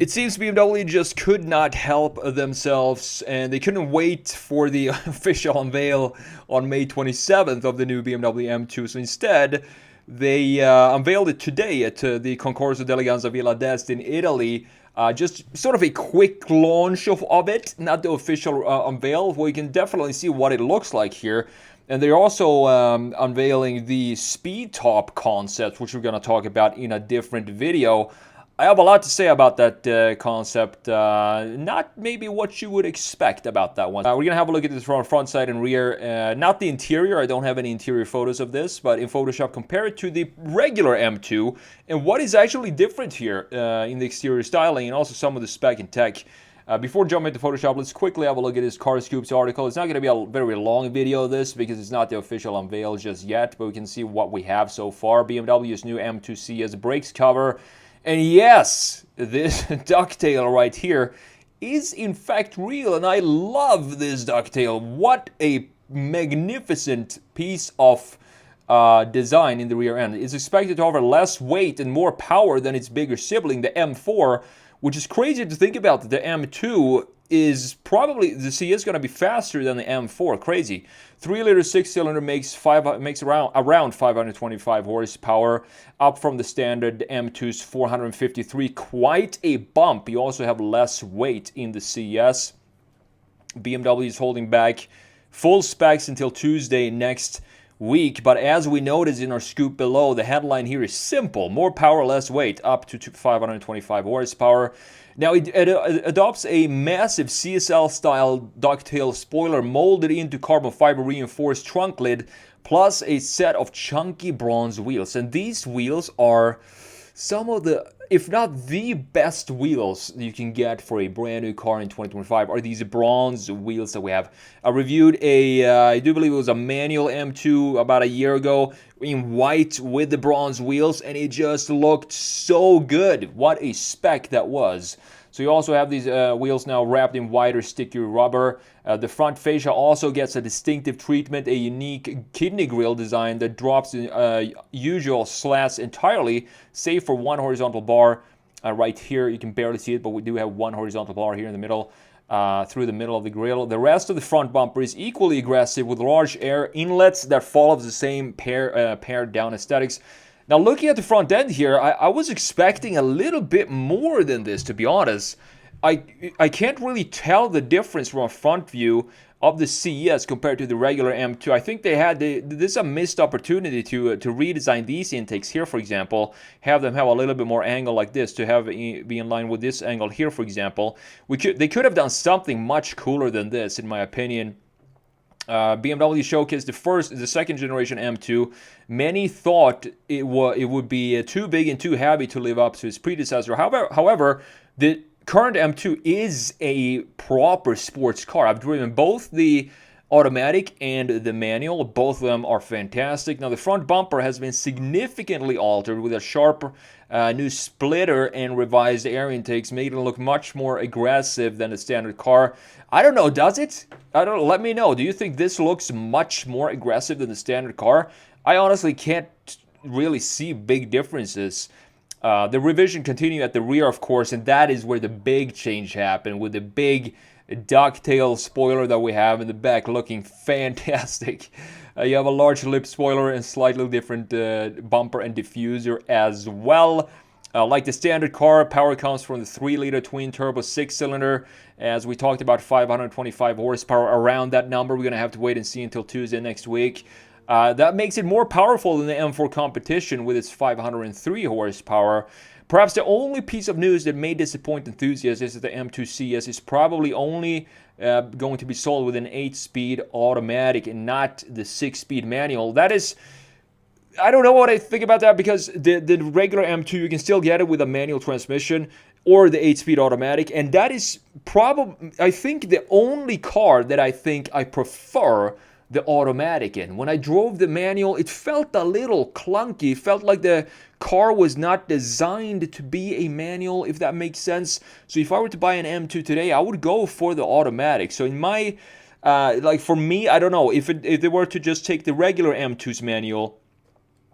It seems BMW just could not help themselves, and they couldn't wait for the official unveil on May 27th of the new BMW M2. So instead, they unveiled it today at the Concorso d'Eleganza Villa d'Este in Italy. Just sort of a quick launch of it, not the official unveil. We can definitely see what it looks like here. And they're also unveiling the speed top concept, which we're going to talk about in a different video. I have a lot to say about that concept. Not maybe what you would expect about that one. We're going to have a look at this from front, side, and rear. Not the interior. I don't have any interior photos of this, but in Photoshop, compare it to the regular M2 and what is actually different here in the exterior styling and also some of the spec and tech. Before jumping into Photoshop, let's quickly have a look at this Car Scoops article. It's not going to be a very long video of this because it's not the official unveil just yet, but we can see what we have so far. BMW's new M2 CS brakes cover. And yes, this ducktail right here is in fact real, and I love this ducktail. What a magnificent piece of design in the rear end. It's expected to offer less weight and more power than its bigger sibling, the M4, which is crazy to think about. The M2 is probably, the C is going to be faster than the M4. Crazy. 3-liter 6-cylinder makes around 525 horsepower, up from the standard M2's 453. Quite a bump. You also have less weight in the CS. BMW is holding back full specs until Tuesday next week, but as we noticed in our scoop below, the headline here is simple: more power, less weight, up to 525 horsepower. Now it adopts a massive CSL-style ducktail spoiler molded into carbon fiber reinforced trunk lid, plus a set of chunky bronze wheels. And these wheels are some of the, if not the best wheels you can get for a brand new car in 2025 are these bronze wheels that we have. I reviewed I do believe it was a manual M2 about a year ago in white with the bronze wheels, and it just looked so good. What a spec that was. So you also have these wheels now wrapped in wider, stickier rubber. The front fascia also gets a distinctive treatment, a unique kidney grille design that drops the usual slats entirely, save for one horizontal bar right here. You can barely see it, but we do have one horizontal bar here in the middle, through the middle of the grille. The rest of the front bumper is equally aggressive with large air inlets that follows the same pared down aesthetics. Now, looking at the front end here, I was expecting a little bit more than this, to be honest. I can't really tell the difference from a front view of the CS compared to the regular M2. I think they had this is a missed opportunity to redesign these intakes here, for example, have them have a little bit more angle like this to have be in line with this angle here, for example. They could have done something much cooler than this, in my opinion. BMW showcased the second generation M2. Many thought it would be too big and too heavy to live up to its predecessor. However, the current M2 is a proper sports car. I've driven both the automatic and the manual. Both of them are fantastic. Now, the front bumper has been significantly altered with a sharp new splitter and revised air intakes, making it look much more aggressive than the standard car. I don't know, does it? I don't know. Let me know. Do you think this looks much more aggressive than the standard car? I honestly can't really see big differences. The revision continued at the rear, of course, and that is where the big change happened, with the big ducktail spoiler that we have in the back looking fantastic. You have a large lip spoiler and slightly different bumper and diffuser as well. Like the standard car, power comes from the 3-liter twin-turbo 6-cylinder. As we talked about, 525 horsepower, around that number. We're going to have to wait and see until Tuesday next week. That makes it more powerful than the M4 competition with its 503 horsepower. Perhaps the only piece of news that may disappoint enthusiasts is that the M2 CS is probably only going to be sold with an 8-speed automatic and not the 6-speed manual. That is, I don't know what I think about that, because the regular M2, you can still get it with a manual transmission or the 8-speed automatic, and that is probably, I think, the only car that I think I prefer the automatic in. When I drove the manual, it felt a little clunky. It felt like the car was not designed to be a manual, if that makes sense. So if I were to buy an M2 today, I would go for the automatic. So in my, like for me, I don't know, if they were to just take the regular M2's manual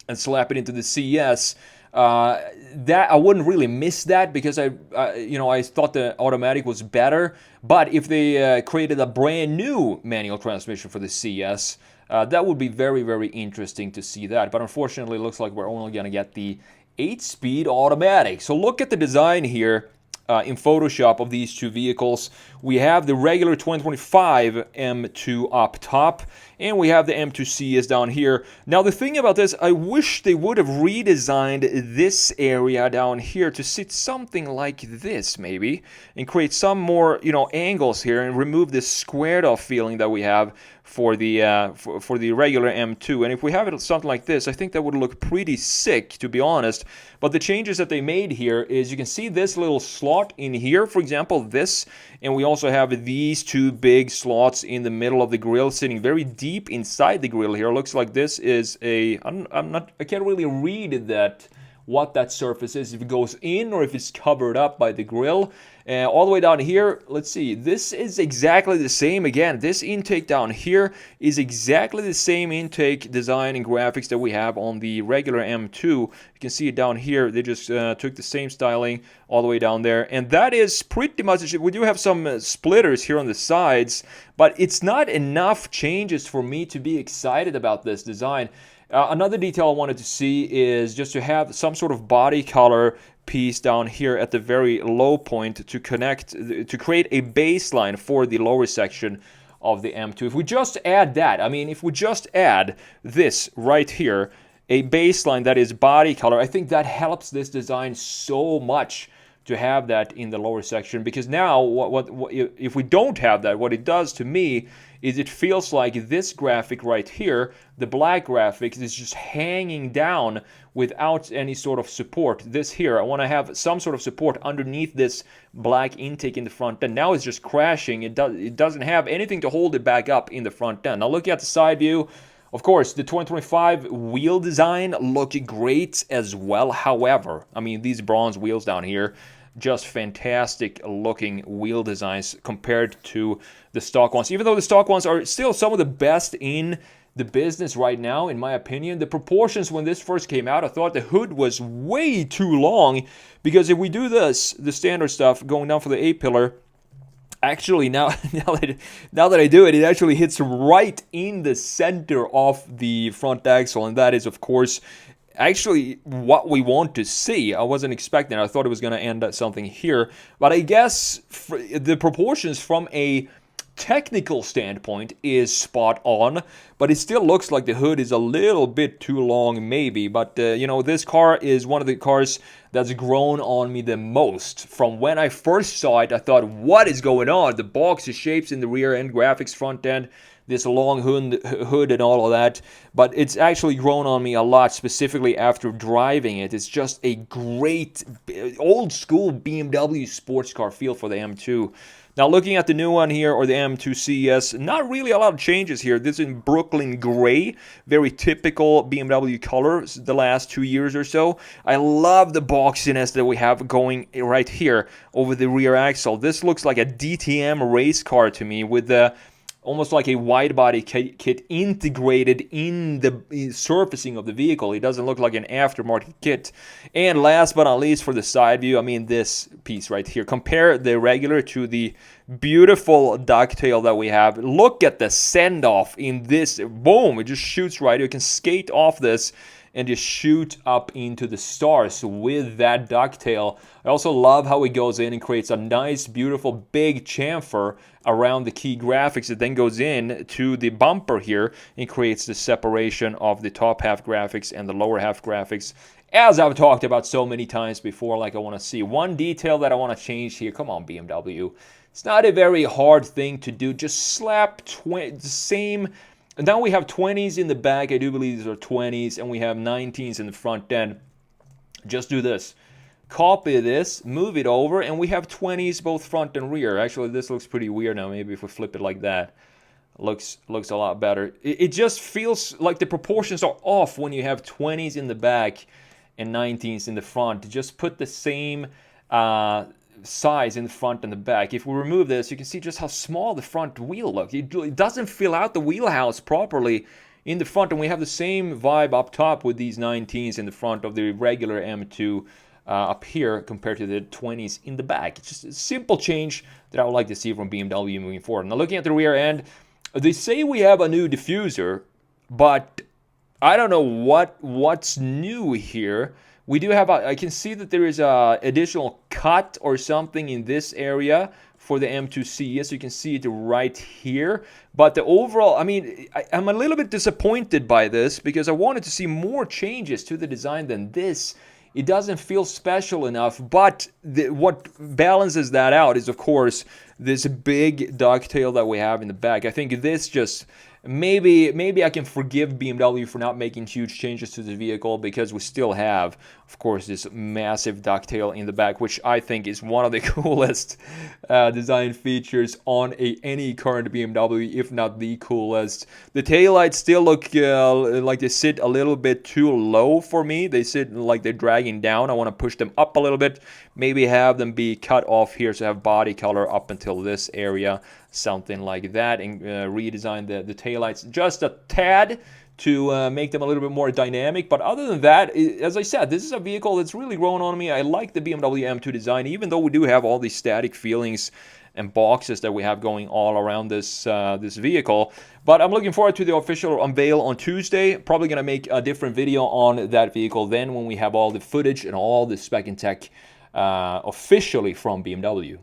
and slap it into the CS, that I wouldn't really miss that because I thought the automatic was better. But if they created a brand new manual transmission for the CS, that would be very, very interesting to see that. But unfortunately, it looks like we're only going to get the 8-speed automatic. So look at the design here. In Photoshop of these two vehicles. We have the regular 2025 M2 up top, and we have the M2 CS down here. Now the thing about this, I wish they would have redesigned this area down here to sit something like this maybe, and create some more, angles here and remove this squared off feeling that we have for the for the regular M2. And if we have it something like this, I think that would look pretty sick, to be honest. But the changes that they made here is you can see this little slot in here, for example, this, and we also have these two big slots in the middle of the grille, sitting very deep inside the grille here. It looks like this is I can't really read that, what that surface is, if it goes in or if it's covered up by the grille. All the way down here, let's see, this is exactly the same. Again, this intake down here is exactly the same intake design and graphics that we have on the regular M2. You can see it down here. They just took the same styling all the way down there, and that is pretty much it. We do have some splitters here on the sides, but it's not enough changes for me to be excited about this design. Another detail I wanted to see is just to have some sort of body color piece down here at the very low point to create a baseline for the lower section of the M2. If we just add that, if we just add this right here, a baseline that is body color, I think that helps this design so much to have that in the lower section, because now what if we don't have that, what it does to me is it feels like this graphic right here, the black graphic, is just hanging down without any sort of support. This here, I want to have some sort of support underneath this black intake in the front end. Now it's just crashing. It doesn't have anything to hold it back up in the front end. Now looking at the side view, of course, the 2025 wheel design looked great as well. However, these bronze wheels down here, just fantastic looking wheel designs compared to the stock ones. Even though the stock ones are still some of the best in the business right now, in my opinion. The proportions when this first came out, I thought the hood was way too long, because if we do this, the standard stuff, going down for the A-pillar, actually now that I do it, it actually hits right in the center of the front axle, and that is, of course, actually what we want to see. I wasn't expecting it. I thought it was going to end at something here, but I guess the proportions from a technical standpoint is spot on, but it still looks like the hood is a little bit too long maybe. But this car is one of the cars that's grown on me the most. From when I first saw it, I thought, what is going on? The box, the shapes in the rear end, graphics front end, this long hood and all of that. But it's actually grown on me a lot, specifically after driving it. It's just a great old school BMW sports car feel for the M2. Now looking at the new one here, or the M2 CS, not really a lot of changes here. This is in Brooklyn gray, very typical BMW color the last 2 years or so. I love the boxiness that we have going right here over the rear axle. This looks like a DTM race car to me, with the almost like a wide body kit integrated in the surfacing of the vehicle. It doesn't look like an aftermarket kit. And last but not least, for the side view, this piece right here. Compare the regular to the beautiful ducktail that we have. Look at the send-off in this. Boom, it just shoots right. You can skate off this and just shoot up into the stars with that ducktail. I also love how it goes in and creates a nice, beautiful, big chamfer around the key graphics. It then goes in to the bumper here and creates the separation of the top half graphics and the lower half graphics. As I've talked about so many times before, like I want to see one detail that I want to change here. Come on, BMW. It's not a very hard thing to do. Just slap the same. And now we have 20s in the back. I do believe these are 20s. And we have 19s in the front end. Just do this. Copy this, move it over, and we have 20s both front and rear. Actually, this looks pretty weird now. Maybe if we flip it like that, looks a lot better. It just feels like the proportions are off when you have 20s in the back and 19s in the front. Just put the same size in the front and the back. If we remove this, you can see just how small the front wheel looks. It doesn't fill out the wheelhouse properly in the front, and we have the same vibe up top with these 19s in the front of the regular M2 up here compared to the 20s in the back. It's just a simple change that I would like to see from BMW moving forward. Now looking at the rear end, they say we have a new diffuser, but I don't know what's new here. We do have I can see that there is a additional cut or something in this area for the M2 CS. You can see it right here. But the overall, I mean, I'm a little bit disappointed by this because I wanted to see more changes to the design than this. It doesn't feel special enough, but what balances that out is, of course, this big ducktail that we have in the back. I think this just maybe I can forgive BMW for not making huge changes to the vehicle because we still have, of course, this massive ducktail in the back, which I think is one of the coolest design features on any current BMW, if not the coolest. The taillights still look like they sit a little bit too low for me. They sit like they're dragging down. I want to push them up a little bit, maybe have them be cut off here so I have body color up until this area, something like that, and redesign the taillights just a tad to make them a little bit more dynamic. But other than that, as I said, this is a vehicle that's really grown on me. I like the BMW M2 design, even though we do have all these static feelings and boxes that we have going all around this this vehicle. But I'm looking forward to the official unveil on Tuesday. Probably going to make a different video on that vehicle then when we have all the footage and all the spec and tech officially from BMW.